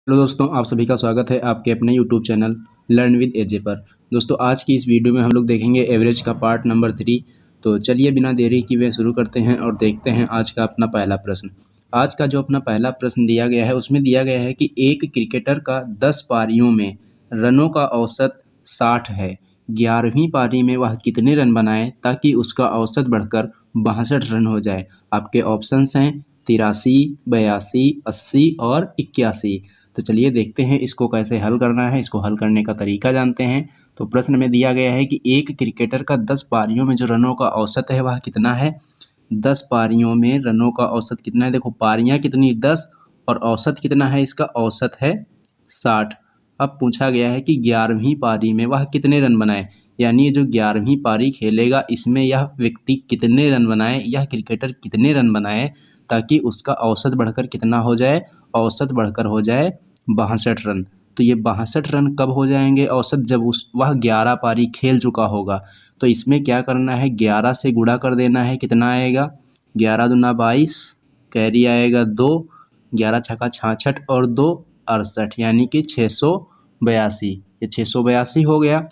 Hello दोस्तों, आप सभी का स्वागत है आपके अपने यूट्यूब चैनल लर्न विद एजे पर। दोस्तों, आज की इस वीडियो में हम लोग देखेंगे एवरेज का पार्ट नंबर 3। तो चलिए बिना देरी किए शुरू करते हैं और देखते हैं आज का अपना पहला प्रश्न। आज का जो अपना पहला प्रश्न दिया गया है उसमें दिया गया है कि एक क्रिकेटर का 10 पारियों में रनों का औसत 60 है। 11वीं पारी में वह कितने रन बनाए ताकि उसका औसत बढ़कर 62 रन हो जाए। आपके ऑप्शंस हैं 83, 82, 80 और 81। तो चलिए देखते हैं इसको कैसे हल करना है। इसको हल करने का तरीका जानते हैं। तो प्रश्न में दिया गया है कि एक क्रिकेटर का 10 पारियों में जो रनों का औसत है वह कितना है। 10 पारियों में रनों का औसत कितना है। देखो पारियां कितनी 10 और औसत कितना है, इसका औसत है 60। अब पूछा गया है कि 11वीं पारी में वह कितने रन बनाए, यानी ये जो 11वीं पारी खेलेगा इसमें यह व्यक्ति कितने रन बनाए, यह क्रिकेटर कितने रन बनाए ताकि उसका औसत बढ़कर कितना हो जाए, औसत बढ़कर हो जाए 62 रन। तो ये 62 रन कब हो जाएंगे औसत, जब वह 11 पारी खेल चुका होगा। तो इसमें क्या करना है, 11 से गुणा कर देना है। कितना आएगा, 11 दूना 22, कैरी आएगा 2, 11 छक्का 66 और 2 68, यानी कि 682। ये 682 हो गया।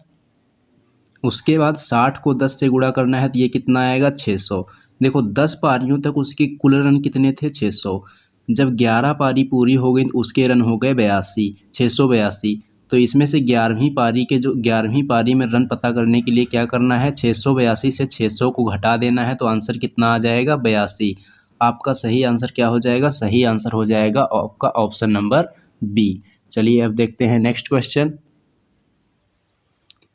उसके बाद 60 को 10 से गुणा करना है तो ये कितना आएगा 600। देखो 10 पारियों तक उसके कुल रन कितने थे 600। जब 11 पारी पूरी हो गई तो उसके रन हो गए 82, 682। तो इसमें से 11वीं पारी के जो 11वीं पारी में रन पता करने के लिए क्या करना है, 682 से 600 को घटा देना है। तो आंसर कितना आ जाएगा 82। आपका सही आंसर क्या हो जाएगा, सही आंसर हो जाएगा आपका ऑप्शन नंबर बी। चलिए अब देखते हैं नेक्स्ट क्वेश्चन।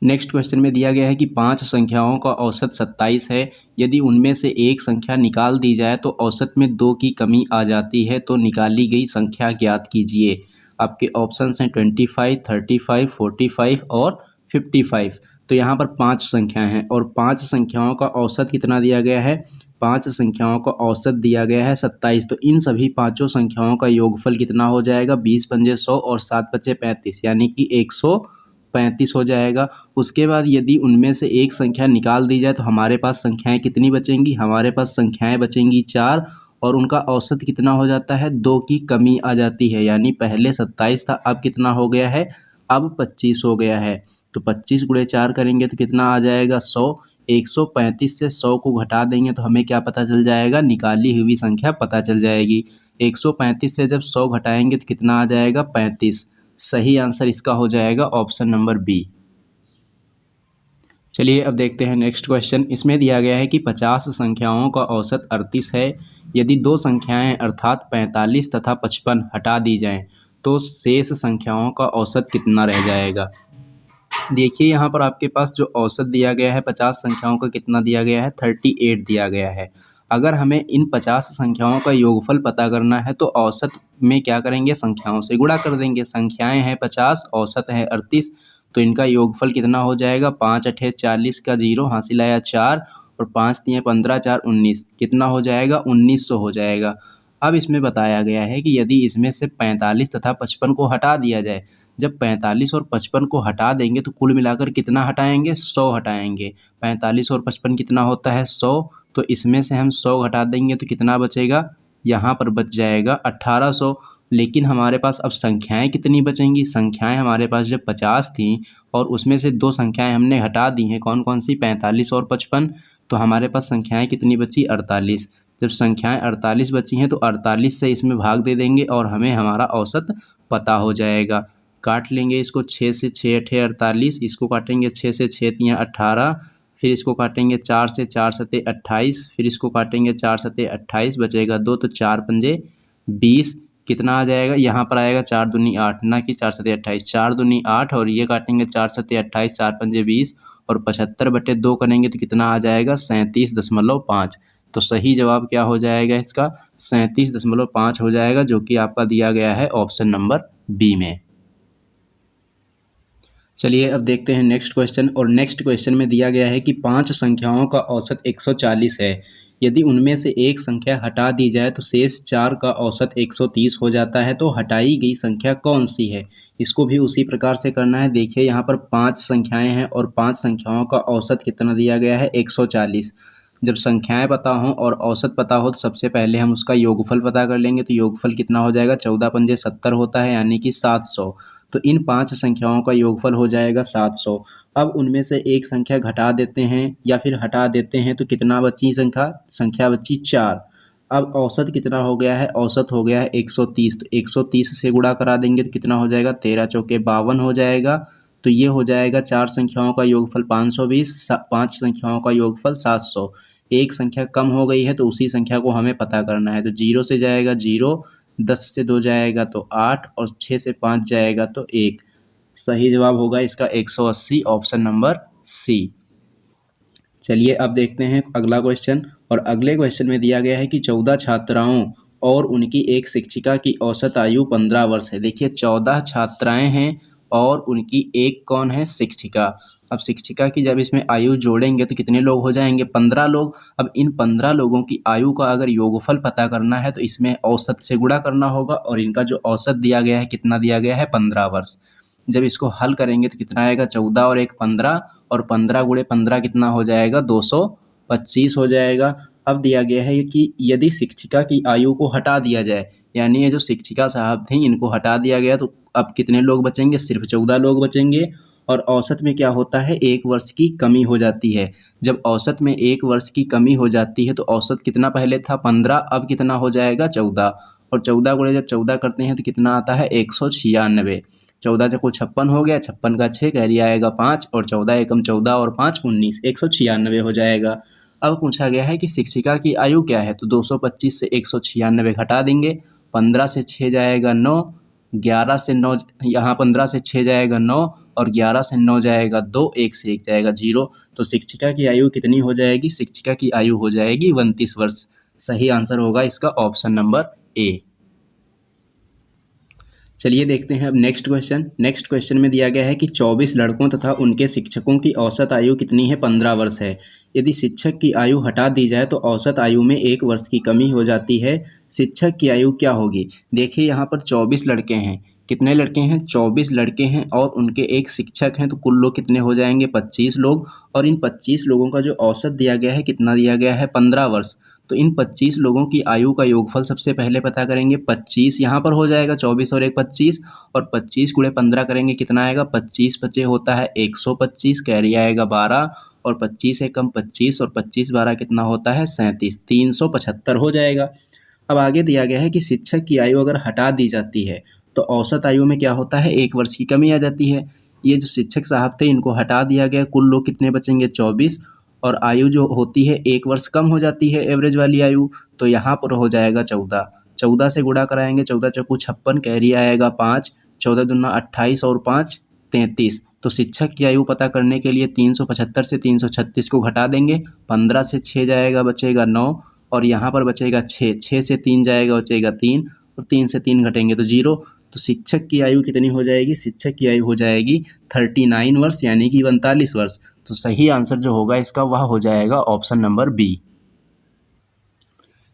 नेक्स्ट क्वेश्चन में दिया गया है कि 5 संख्याओं का औसत 27 है। यदि उनमें से एक संख्या निकाल दी जाए तो औसत में 2 की कमी आ जाती है, तो निकाली गई संख्या ज्ञात कीजिए। आपके ऑप्शंस हैं 25, 35, 45 और 55। तो यहाँ पर 5 संख्याएं हैं और 5 संख्याओं का औसत कितना दिया गया है, 5 संख्याओं का औसत दिया गया है 27। तो इन सभी पाँचों संख्याओं का योगफल कितना हो जाएगा, 20 पंजे 100 और 7 पच्चे 35, यानी कि 135 हो जाएगा। उसके बाद यदि उनमें से एक संख्या निकाल दी जाए तो हमारे पास संख्याएं कितनी बचेंगी, हमारे पास संख्याएं बचेंगी 4 और उनका औसत कितना हो जाता है, 2 की कमी आ जाती है। यानी पहले 27 था, अब कितना हो गया है, अब 25 हो गया है। तो 25 गुणे 4 करेंगे तो कितना आ जाएगा 100। 135 से 100 को घटा देंगे तो हमें क्या पता चल जाएगा, निकाली हुई संख्या पता चल जाएगी। 135 से जब 100 घटाएंगे तो कितना आ जाएगा 35। सही आंसर इसका हो जाएगा ऑप्शन नंबर बी। चलिए अब देखते हैं नेक्स्ट क्वेश्चन। इसमें दिया गया है कि 50 संख्याओं का औसत 38 है। यदि दो संख्याएं अर्थात 45 तथा 55 हटा दी जाएं तो शेष संख्याओं का औसत कितना रह जाएगा। देखिए यहाँ पर आपके पास जो औसत दिया गया है 50 संख्याओं का कितना दिया गया है, 38 दिया गया है। अगर हमें इन 50 संख्याओं का योगफल पता करना है तो औसत में क्या करेंगे, संख्याओं से गुणा कर देंगे। संख्याएं हैं 50, औसत है 38, तो इनका योगफल कितना हो जाएगा, 5 अठे 40 का 0 हासिल आया 4 और 5 दिए 15, 4 19, कितना हो जाएगा 1900 हो जाएगा। अब इसमें बताया गया है कि यदि इसमें से 45 तथा 55 को हटा दिया जाए, जब 45 और 55 को हटा देंगे तो कुल मिलाकर कितना हटाएंगे, 100 हटाएंगे। 45 और 55 कितना होता है 100, तो इसमें से हम 100 घटा देंगे तो कितना बचेगा, यहाँ पर बच जाएगा 1800। लेकिन हमारे पास अब संख्याएं कितनी बचेंगी, संख्याएं हमारे पास जब 50 थी और उसमें से दो संख्याएं हमने हटा दी हैं, कौन कौन सी, 45 और 55। तो हमारे पास संख्याएं कितनी बची, 48। जब संख्याएं 48 बची हैं तो 48 से इसमें भाग दे देंगे और हमें हमारा औसत पता हो जाएगा। काट लेंगे इसको, 6 से 6 अठे 48, इसको काटेंगे 6 से 6 तियाँ 18, फिर इसको काटेंगे 4 से 4 सते 28, फिर इसको काटेंगे 4 सते 28, बचेगा 2, तो 4 पंजे 20। कितना आ जाएगा, यहाँ पर आएगा 4 दूनी 8, ना कि 4 सते 28, 4 दूनी 8 और ये काटेंगे 4 सते 28, 4 पंजे 20 और 75/2 करेंगे तो कितना आ जाएगा 37.5। तो सही जवाब क्या हो जाएगा इसका, 37.5 हो जाएगा, जो कि आपका दिया गया है ऑप्शन नंबर बी में। चलिए अब देखते हैं नेक्स्ट क्वेश्चन। और नेक्स्ट क्वेश्चन में दिया गया है कि 5 संख्याओं का औसत 140 है। यदि उनमें से एक संख्या हटा दी जाए तो शेष 4 का औसत 130 हो जाता है, तो हटाई गई संख्या कौन सी है। इसको भी उसी प्रकार से करना है। देखिए यहाँ पर 5 संख्याएं हैं और 5 संख्याओं का औसत कितना दिया गया है 140। जब संख्याएं पता हों और औसत पता हो तो सबसे पहले हम उसका योगफल पता कर लेंगे। तो योगफल कितना हो जाएगा, 14 पंजे 70 होता है, यानी कि 700। तो इन 5 संख्याओं का योगफल हो जाएगा 700। अब उनमें से एक संख्या घटा देते हैं या फिर हटा देते हैं तो कितना बची संख्या बची 4। अब औसत कितना हो गया है, औसत हो गया है 130। तो 130 से गुणा करा देंगे तो कितना हो जाएगा, 13 चौके 52 हो जाएगा। तो ये हो जाएगा 4 संख्याओं का योगफल 520, 5 संख्याओं का योगफल 700। एक संख्या कम हो गई है तो उसी संख्या को हमें पता करना है। तो 0 से जाएगा 0, 10 से 2 जाएगा तो 8 और 6 से 5 जाएगा तो 1। सही जवाब होगा इसका 180, ऑप्शन नंबर सी। चलिए अब देखते हैं अगला क्वेश्चन। और अगले क्वेश्चन में दिया गया है कि 14 छात्राओं और उनकी एक शिक्षिका की औसत आयु 15 वर्ष है। देखिए 14 छात्राएं हैं और उनकी एक कौन है, शिक्षिका। अब शिक्षिका की जब इसमें आयु जोड़ेंगे तो कितने लोग हो जाएंगे, 15 लोग। अब इन 15 लोगों की आयु का अगर योगफल पता करना है तो इसमें औसत से गुणा करना होगा। और इनका जो औसत दिया गया है कितना दिया गया है, 15 वर्ष। जब इसको हल करेंगे तो कितना आएगा, 14 और 1 15, और 15 गुणे 15 कितना हो जाएगा, 225 हो जाएगा। अब दिया गया है कि यदि शिक्षिका की आयु को हटा दिया जाए, यानी ये जो शिक्षिका साहब थी इनको हटा दिया गया, तो अब कितने लोग बचेंगे, सिर्फ 14 लोग बचेंगे। और औसत में क्या होता है, 1 वर्ष की कमी हो जाती है। जब औसत में 1 वर्ष की कमी हो जाती है तो औसत कितना पहले था, 15, अब कितना हो जाएगा, 14। और 14 गुणे जब 14 करते हैं तो कितना आता है, 196। 14 चौको 56 हो गया, 56 का 6, कैरी आएगा 5, और 14 एकम 14 और 5 19, 196 हो जाएगा। अब पूछा गया है कि शिक्षिका की आयु क्या है, तो 225 से 196 घटा देंगे। 15 से 6 जाएगा 9, 11 से 9, यहाँ 15 से 6 जाएगा 9, और 11 से 9 जाएगा 2, 1 से 1 जाएगा 0। तो शिक्षिका की आयु कितनी हो जाएगी, शिक्षिका की आयु हो जाएगी 29 वर्ष। सही आंसर होगा इसका ऑप्शन नंबर ए। चलिए देखते हैं अब नेक्स्ट क्वेश्चन। नेक्स्ट क्वेश्चन में दिया गया है कि 24 लड़कों तथा उनके शिक्षकों की औसत आयु कितनी है, 15 वर्ष है। यदि शिक्षक की आयु हटा दी जाए तो औसत आयु में 1 वर्ष की कमी हो जाती है। शिक्षक की आयु क्या होगी, देखिए यहाँ पर 24 लड़के हैं। कितने लड़के हैं, 24 लड़के हैं और उनके एक शिक्षक हैं, तो कुल लोग कितने हो जाएंगे, 25 लोग। और इन 25 लोगों का जो औसत दिया गया है कितना दिया गया है, 15 वर्ष। तो इन 25 लोगों की आयु का योगफल सबसे पहले पता करेंगे। 25 यहाँ पर हो जाएगा, 24 और 1 25, और 25 गुणे 15 करेंगे कितना आएगा, 25 25 होता है 125, कैरी आएगा 12, और 25 एकम 25, और 25 12 कितना होता है 37, 375 हो जाएगा। अब आगे दिया गया है कि शिक्षक की आयु अगर हटा दी जाती है तो औसत आयु में क्या होता है, 1 वर्ष की कमी आ जाती है। ये जो शिक्षक साहब थे इनको हटा दिया गया, कुल लोग कितने बचेंगे, 24, और आयु जो होती है 1 वर्ष कम हो जाती है एवरेज वाली आयु, तो यहाँ पर हो जाएगा 14। 14 से गुणा कराएंगे, 14 चौको 56, कैरी आएगा 5, 14 दूना 28 और 5 33। तो शिक्षक की आयु पता करने के लिए 375 से 336 को घटा देंगे। 15 से 6 जाएगा, बचेगा 9, और यहाँ पर बचेगा 6, 6 से 3 जाएगा, बचेगा 3, और 3 से 3 घटेंगे तो 0। तो शिक्षक की आयु कितनी हो जाएगी, शिक्षक की आयु हो जाएगी 39 वर्ष, यानी कि 42 वर्ष। तो सही आंसर जो होगा इसका वह हो जाएगा ऑप्शन नंबर बी।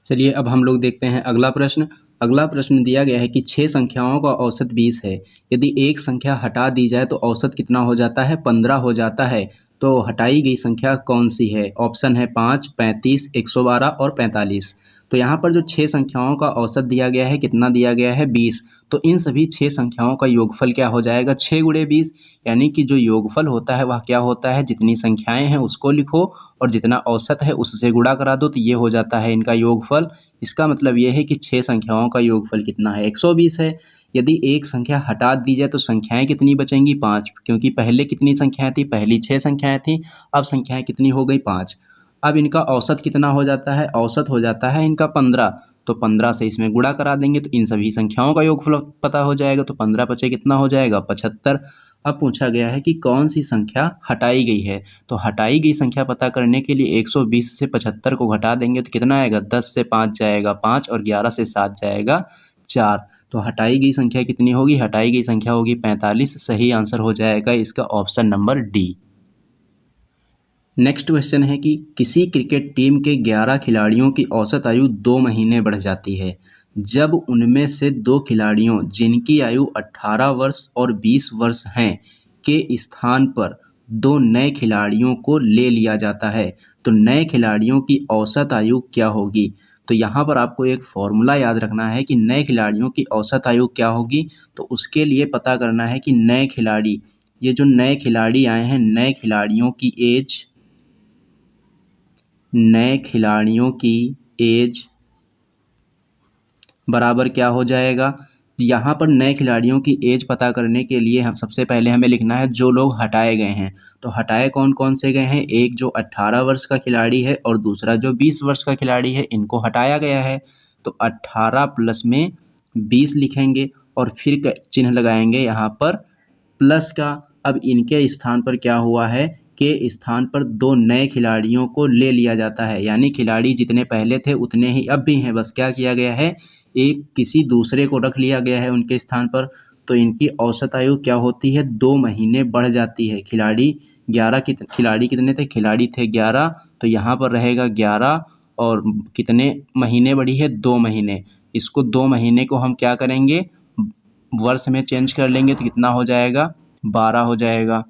चलिए अब हम लोग देखते हैं अगला प्रश्न। अगला प्रश्न दिया गया है कि 6 संख्याओं का औसत 20 है। यदि एक संख्या हटा दी जाए तो औसत कितना हो जाता है, 15 हो जाता है। तो हटाई गई संख्या कौन सी है, ऑप्शन है 5, 35, 112 और 45। तो यहाँ पर जो 6 संख्याओं का औसत दिया गया है कितना दिया गया है, 20। तो इन सभी 6 संख्याओं का योगफल क्या हो जाएगा, 6 गुणे 20। यानी कि जो योगफल होता है वह क्या होता है, जितनी संख्याएं हैं उसको लिखो और जितना औसत है उससे गुणा करा दो, तो ये हो जाता है इनका योगफल। इसका मतलब ये है कि 6 संख्याओं का योगफल कितना है, 120 है। यदि एक संख्या हटा दी जाए तो संख्याएं कितनी बचेंगी, 5, क्योंकि पहले कितनी संख्याएं थी, पहली 6 संख्याएं थी, अब संख्याएं कितनी हो गई, 5। अब इनका औसत कितना हो जाता है, औसत हो जाता है इनका 15। तो 15 से इसमें गुणा करा देंगे तो इन सभी संख्याओं का योगफल पता हो जाएगा। तो 15 पचे कितना हो जाएगा, 75। अब पूछा गया है कि कौन सी संख्या हटाई गई है। तो हटाई गई संख्या पता करने के लिए 120 से 75 को घटा देंगे तो कितना आएगा, 10 से 5 जाएगा 5, और 11 से 7 जाएगा 4। तो हटाई गई संख्या कितनी होगी, हटाई गई संख्या होगी 45। सही आंसर हो जाएगा इसका option number D. Next question है कि किसी क्रिकेट टीम के 11 खिलाड़ियों की औसत आयु 2 महीने बढ़ जाती है जब उनमें से 2 खिलाड़ियों जिनकी आयु 18 वर्ष और 20 वर्ष हैं के स्थान पर दो नए खिलाड़ियों को ले लिया जाता है, तो नए खिलाड़ियों की औसत आयु क्या होगी। तो यहाँ पर आपको एक फॉर्मूला याद रखना है कि नए खिलाड़ियों की औसत आयु क्या होगी। तो उसके लिए पता करना है कि नए खिलाड़ी, ये जो नए खिलाड़ी आए हैं, नए खिलाड़ियों की एज बराबर क्या हो जाएगा। यहाँ पर नए खिलाड़ियों की एज पता करने के लिए हम सबसे पहले हमें लिखना है जो लोग हटाए गए हैं। तो हटाए कौन कौन से गए हैं, एक जो 18 वर्ष का खिलाड़ी है और दूसरा जो 20 वर्ष का खिलाड़ी है, इनको हटाया गया है। तो 18 प्लस में 20 लिखेंगे और फिर चिन्ह लगाएंगे यहाँ पर प्लस का। अब इनके स्थान पर क्या हुआ है, के स्थान पर दो नए खिलाड़ियों को ले लिया जाता है, यानी खिलाड़ी जितने पहले थे उतने ही अब भी हैं, बस क्या किया गया है, एक किसी दूसरे को रख लिया गया है उनके स्थान पर। तो इनकी औसत आयु क्या होती है, 2 महीने बढ़ जाती है। खिलाड़ी कितने थे, खिलाड़ी थे 11, तो यहाँ पर रहेगा 11 और कितने महीने बढ़ी है, 2 महीने। इसको 2 महीने को हम क्या करेंगे, वर्ष में चेंज कर लेंगे तो कितना हो जाएगा, 12 हो जाएगा।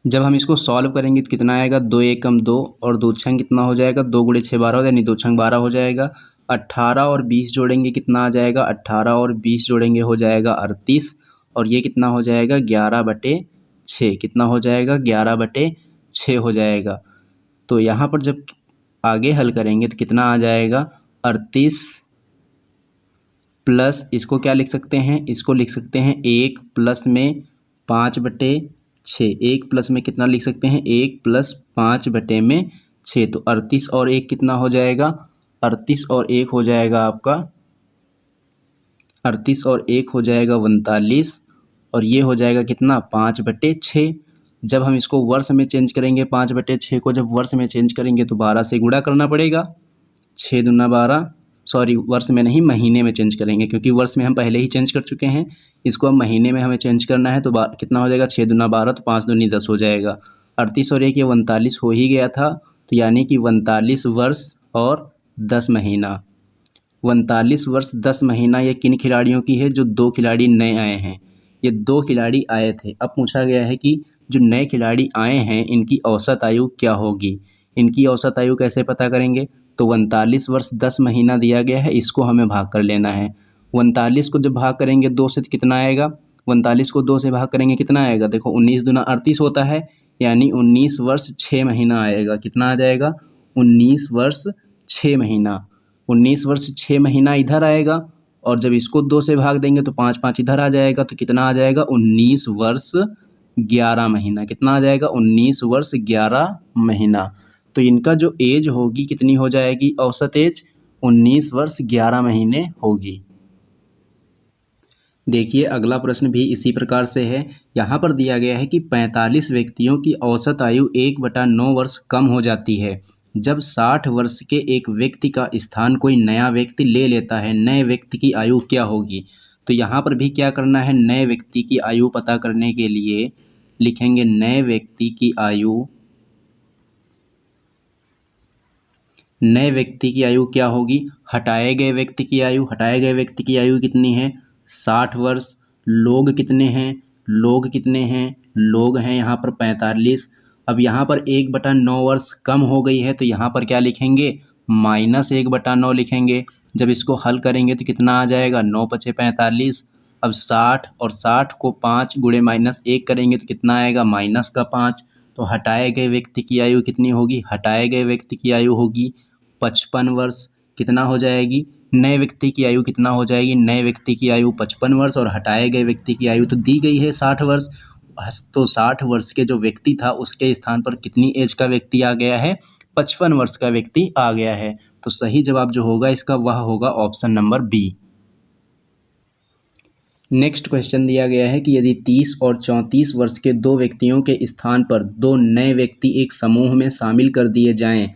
जब हम इसको सॉल्व करेंगे तो कितना आएगा, 2 एकम 2 और 2 छंग कितना हो जाएगा, 2 गुणे 6 12 हो जाएगा, यानी 2 छंग 12 हो जाएगा। 18 और 20 जोड़ेंगे कितना आ जाएगा, 18 और 20 जोड़ेंगे हो जाएगा 38 और ये कितना हो जाएगा 11/6, कितना हो जाएगा 11/6 हो जाएगा। तो यहाँ पर जब आगे हल करेंगे तो कितना आ जाएगा, 38 प्लस इसको क्या लिख सकते हैं, इसको लिख सकते हैं 1 प्लस में 5/6, 1 प्लस में कितना लिख सकते हैं, 1 प्लस 5/6। तो 38 और 1 कितना हो जाएगा, 38 और 1 हो जाएगा आपका 38 और 1 हो जाएगा 39 और ये हो जाएगा कितना 5/6। जब हम इसको वर्ष में चेंज करेंगे, 5/6 को जब वर्ष में चेंज करेंगे तो 12 से गुणा करना पड़ेगा, 6 दूना 12, सॉरी वर्ष में नहीं महीने में चेंज करेंगे, क्योंकि वर्ष में हम पहले ही चेंज कर चुके हैं। इसको अब महीने में हमें चेंज करना है, तो कितना हो जाएगा, 6 दूना 12, तो 5 दूनी 10 हो जाएगा। 38 और 1 ये 39 हो ही गया था, तो यानी कि 39 वर्ष और 10 महीना। 39 वर्ष 10 महीना ये किन खिलाड़ियों की है, जो 2 खिलाड़ी नए आए हैं। ये 2 खिलाड़ी आए थे। अब पूछा गया है कि जो नए खिलाड़ी आए हैं इनकी औसत आयु क्या होगी। इनकी औसत आयु कैसे पता करेंगे, तो 39 वर्ष 10 महीना दिया गया है, इसको हमें भाग कर लेना है। 39 को जब भाग करेंगे 2 से तो कितना आएगा, 39 को 2 से भाग करेंगे कितना आएगा, देखो 19 दूना 38 होता है, यानी 19 वर्ष 6 महीना आएगा। कितना आ जाएगा, 19 वर्ष 6 महीना। 19 वर्ष 6 महीना इधर आएगा और जब इसको 2 से भाग देंगे तो 5 5 इधर आ जाएगा, तो कितना आ जाएगा, 19 वर्ष 11 महीना। कितना आ जाएगा, 19 वर्ष 11 महीना। तो इनका जो एज होगी कितनी हो जाएगी, औसत एज 19 वर्ष 11 महीने होगी। देखिए अगला प्रश्न भी इसी प्रकार से है। यहाँ पर दिया गया है कि 45 व्यक्तियों की औसत आयु 1/9 वर्ष कम हो जाती है जब 60 वर्ष के एक व्यक्ति का स्थान कोई नया व्यक्ति ले लेता है। नए व्यक्ति की आयु क्या होगी। तो यहाँ पर भी क्या करना है, नए व्यक्ति की आयु पता करने के लिए लिखेंगे नए व्यक्ति की आयु। नए व्यक्ति की आयु क्या होगी, हटाए गए व्यक्ति की आयु। हटाए गए व्यक्ति की आयु कितनी है, 60 वर्ष। लोग कितने हैं, लोग कितने हैं, लोग हैं यहाँ पर 45। अब यहाँ पर 1/9 वर्ष कम हो गई है, तो यहाँ पर क्या लिखेंगे, -1/9 लिखेंगे। जब इसको हल करेंगे तो कितना आ जाएगा, 9 × 5 = 45। अब 60 और 60 को 5 गुणे -1 करेंगे तो कितना आएगा, -5। तो हटाए गए व्यक्ति की आयु कितनी होगी, हटाए गए व्यक्ति की आयु होगी 55 वर्ष। कितना हो जाएगी, नए व्यक्ति की आयु कितना हो जाएगी, नए व्यक्ति की आयु 55 वर्ष और हटाए गए व्यक्ति की आयु तो दी गई है 60 वर्ष। तो 60 वर्ष के जो व्यक्ति था उसके स्थान पर कितनी एज का व्यक्ति आ गया है, 55 वर्ष का व्यक्ति आ गया है। तो सही जवाब जो होगा इसका वह होगा option number B. Next question दिया गया है कि यदि 30 और 34 वर्ष के 2 व्यक्तियों के स्थान पर 2 नए व्यक्ति एक समूह में शामिल कर दिए जाएं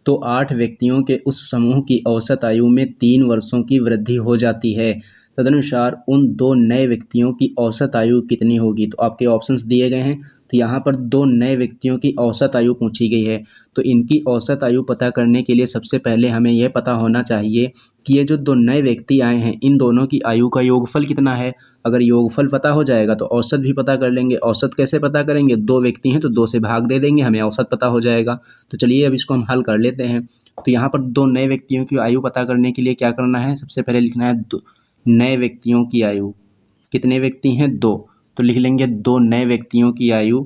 तो 8 व्यक्तियों के उस समूह की औसत आयु में 3 वर्षों की वृद्धि हो जाती है तदनुसार उन दो नए व्यक्तियों की औसत आयु कितनी होगी। तो आपके ऑप्शंस दिए गए हैं। तो यहाँ पर दो नए व्यक्तियों की औसत आयु पूछी गई है। तो इनकी औसत आयु पता करने के लिए सबसे पहले हमें यह पता होना चाहिए कि ये जो दो नए व्यक्ति आए हैं इन दोनों की आयु का योगफल कितना है। अगर योगफल पता हो जाएगा तो औसत भी पता कर लेंगे। औसत कैसे पता करेंगे, दो व्यक्ति हैं तो दो से भाग दे देंगे, हमें औसत पता हो जाएगा। तो चलिए अब इसको हम हल कर लेते हैं। तो यहाँ पर दो नए व्यक्तियों की आयु पता करने के लिए क्या करना है, सबसे पहले लिखना है नए व्यक्तियों की आयु। कितने व्यक्ति हैं, दो, तो लिख लेंगे दो नए व्यक्तियों की आयु।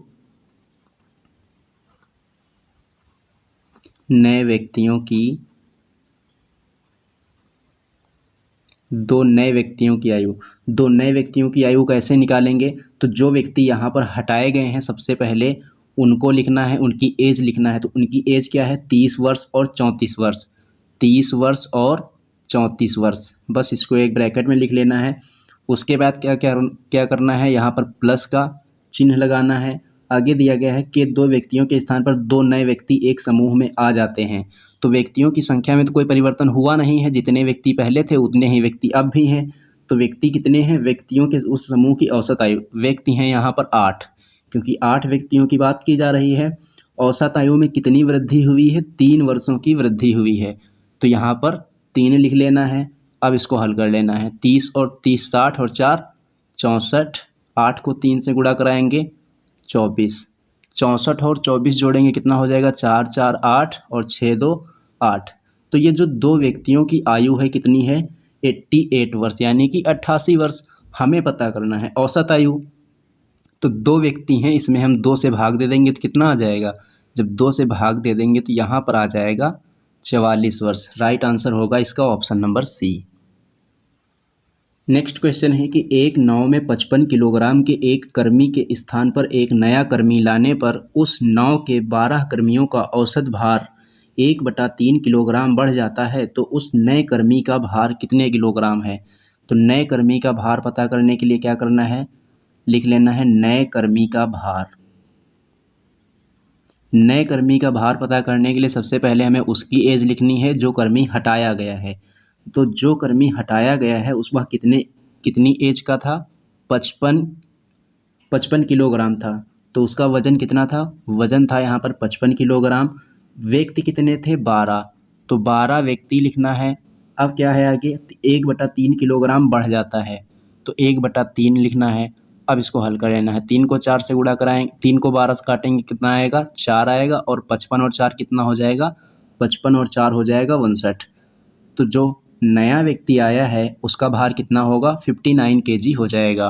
नए व्यक्तियों की दो नए व्यक्तियों की आयु। दो नए व्यक्तियों की आयु कैसे निकालेंगे, तो जो व्यक्ति यहाँ पर हटाए गए हैं सबसे पहले उनको लिखना है, उनकी एज लिखना है। तो उनकी एज क्या है, 30 वर्ष और 34 वर्ष। 30 वर्ष और 34 वर्ष, बस इसको एक ब्रैकेट में लिख लेना है। उसके बाद क्या क्या क्या करना है, यहाँ पर प्लस का चिन्ह लगाना है। आगे दिया गया है कि दो व्यक्तियों के स्थान पर दो नए व्यक्ति एक समूह में आ जाते हैं। तो व्यक्तियों की संख्या में तो कोई परिवर्तन हुआ नहीं है, जितने व्यक्ति पहले थे उतने ही व्यक्ति अब भी हैं। तो व्यक्ति कितने हैं, व्यक्तियों के उस समूह की औसत आयु, व्यक्ति हैं यहाँ पर 8, क्योंकि 8 व्यक्तियों की बात की जा रही है। औसत आयु में कितनी वृद्धि हुई है, 3 वर्षों की वृद्धि हुई है। तो यहाँ पर 3 लिख लेना है। अब इसको हल कर लेना है। 30 और 30 60 और 4 64, 8 को 3 से गुणा कराएंगे 24, 64 और 24 जोड़ेंगे कितना हो जाएगा, 4 4 8 और 6 2 8। तो ये जो दो व्यक्तियों की आयु है कितनी है, 88 वर्ष, यानी कि 88 वर्ष हमें पता करना है औसत आयु। तो दो व्यक्ति हैं, इसमें हम 2 से भाग दे देंगे तो कितना आ जाएगा, जब 2 से भाग दे देंगे तो यहाँ पर आ जाएगा 44 वर्ष। राइट आंसर होगा इसका option number C. Next question है कि एक नाव में 55 किलोग्राम के एक कर्मी के स्थान पर एक नया कर्मी लाने पर उस नाव के 12 कर्मियों का औसत भार 1/3 किलोग्राम बढ़ जाता है, तो उस नए कर्मी का भार कितने किलोग्राम है। तो नए कर्मी का भार पता करने के लिए क्या करना है, लिख लेना है नए कर्मी का भार। नए कर्मी का भार पता करने के लिए सबसे पहले हमें उसकी एज लिखनी है जो कर्मी हटाया गया है। तो जो कर्मी हटाया गया है उस वह कितनी एज का था, 55 किलोग्राम था। तो उसका वज़न कितना था, वज़न था यहाँ पर 55 किलोग्राम। व्यक्ति कितने थे, 12, तो 12 व्यक्ति लिखना है। अब क्या है आगे, 1/3 किलोग्राम बढ़ जाता है, तो 1/3 लिखना है। अब इसको हल कर लेना है। 3 को 4 से गुणा कराएंगे, 3 को 12 से काटेंगे कितना आएगा, 4 आएगा, और 55 और 4 कितना हो जाएगा, 55 और 4 हो जाएगा 59। तो जो नया व्यक्ति आया है उसका भार कितना होगा, 59 केजी हो जाएगा।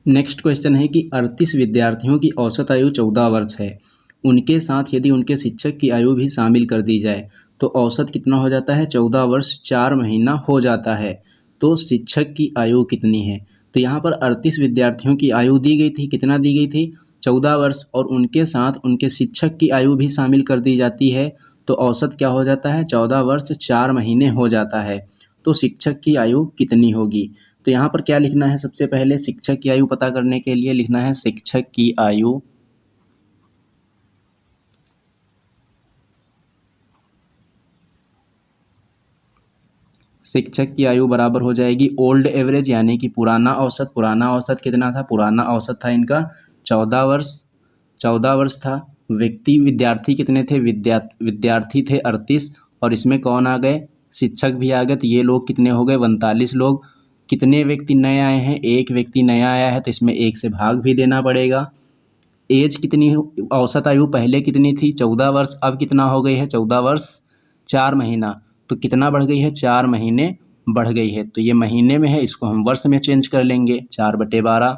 नेक्स्ट क्वेश्चन है कि 38 विद्यार्थियों की औसत आयु 14 वर्ष है। उनके साथ यदि उनके शिक्षक की आयु भी शामिल कर दी जाए तो औसत कितना हो जाता है, 14 वर्ष 4 महीना हो जाता है। तो शिक्षक की आयु कितनी है, तो यहाँ पर 38 विद्यार्थियों की आयु दी गई थी, कितना दी गई थी, 14 वर्ष, और उनके साथ उनके शिक्षक की आयु भी शामिल कर दी जाती है तो औसत क्या हो जाता है, 14 वर्ष 4 महीने हो जाता है। तो शिक्षक की आयु कितनी होगी, तो यहाँ पर क्या लिखना है, सबसे पहले शिक्षक की आयु पता करने के लिए लिखना है शिक्षक की आयु। शिक्षक की आयु बराबर हो जाएगी ओल्ड एवरेज, यानी कि पुराना औसत। पुराना औसत कितना था, पुराना औसत था इनका 14 वर्ष, 14 वर्ष था। विद्यार्थी कितने थे, विद्यार्थी थे 38, और इसमें कौन आ गए, शिक्षक भी आ गए, तो ये लोग कितने हो गए, 39 लोग। कितने व्यक्ति नए आए हैं, एक व्यक्ति नया आया है, तो इसमें 1 से भाग भी देना पड़ेगा। एज कितनी, औसत आयु पहले कितनी थी, 14 वर्ष, अब कितना हो गई है, 14 वर्ष 4 महीना, तो कितना बढ़ गई है, 4 महीने बढ़ गई है। तो ये महीने में है, इसको हम वर्ष में चेंज कर लेंगे, 4/12।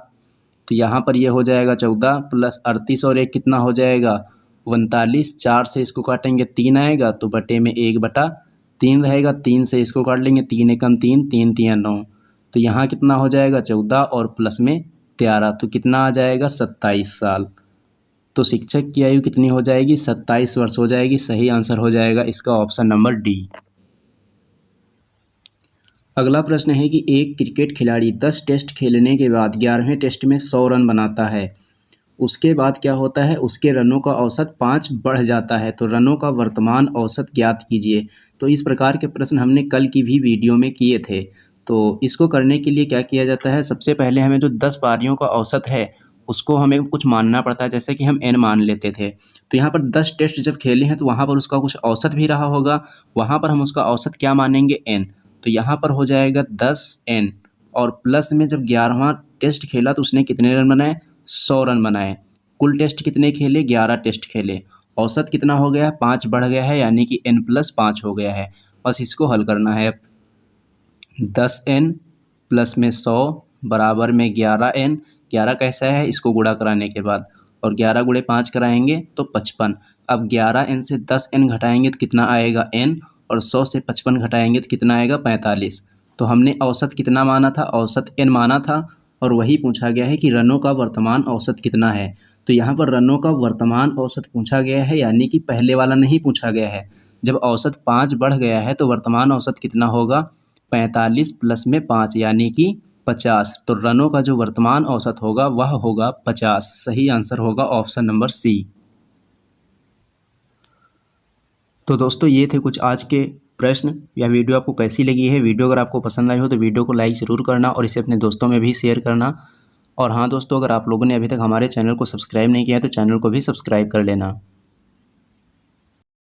तो यहाँ पर ये हो जाएगा 14 प्लस 38 और 1 कितना हो जाएगा, 39। 4 से इसको काटेंगे 3 आएगा, तो बटे में 1/3 रहेगा। 3 से इसको काट लेंगे, 3 एकम 3, 3 तिया 9, तो यहाँ कितना हो जाएगा 14 और प्लस में 13, तो कितना आ जाएगा 27 साल। तो शिक्षक की आयु कितनी हो जाएगी, 27 वर्ष हो जाएगी। सही आंसर हो जाएगा इसका ऑप्शन नंबर डी। अगला प्रश्न है कि एक क्रिकेट खिलाड़ी 10 टेस्ट खेलने के बाद 11वें टेस्ट में 100 रन बनाता है उसके बाद क्या होता है, उसके रनों का औसत 5 बढ़ जाता है, तो रनों का वर्तमान औसत ज्ञात कीजिए। तो इस प्रकार के प्रश्न हमने कल की भी वीडियो में किए थे। तो इसको करने के लिए क्या किया जाता है, सबसे पहले हमें जो 10 पारियों का औसत है उसको हमें कुछ मानना पड़ता है, जैसे कि हम n मान लेते थे। तो यहाँ पर 10 टेस्ट जब खेले हैं तो वहाँ पर उसका कुछ औसत भी रहा होगा, वहाँ पर हम उसका औसत क्या मानेंगे, n। तो यहाँ पर हो जाएगा 10n, और प्लस में जब 11वां टेस्ट खेला तो उसने कितने रन बनाए, 100 रन बनाए। कुल टेस्ट कितने खेले, 11 टेस्ट खेले। औसत कितना हो गया है, 5 बढ़ गया है, यानी कि n+5 हो गया है। बस इसको हल करना है। 10n प्लस में 100 बराबर में 11n। 11 कैसा है, इसको गुणा कराने के बाद, और 11 गुणे 5 कराएंगे तो 55। अब 11n से 10n घटाएंगे तो कितना आएगा, n, और 100 से 55 घटाएंगे तो कितना आएगा, 45। तो हमने औसत कितना माना था, औसत n माना था, और वही पूछा गया है कि रनों का वर्तमान औसत कितना है। तो यहाँ पर रनों का वर्तमान औसत पूछा गया है, यानी कि पहले वाला नहीं पूछा गया है। जब औसत 5 बढ़ गया है तो वर्तमान औसत कितना होगा, 45 प्लस में 5 यानी कि 50। तो रनों का जो वर्तमान औसत होगा वह होगा 50। सही आंसर होगा ऑप्शन नंबर सी। तो दोस्तों ये थे कुछ आज के प्रश्न। यह वीडियो आपको कैसी लगी है, वीडियो अगर आपको पसंद आई हो तो वीडियो को लाइक ज़रूर करना और इसे अपने दोस्तों में भी शेयर करना। और हाँ दोस्तों, अगर आप लोगों ने अभी तक हमारे चैनल को सब्सक्राइब नहीं किया है तो चैनल को भी सब्सक्राइब कर लेना।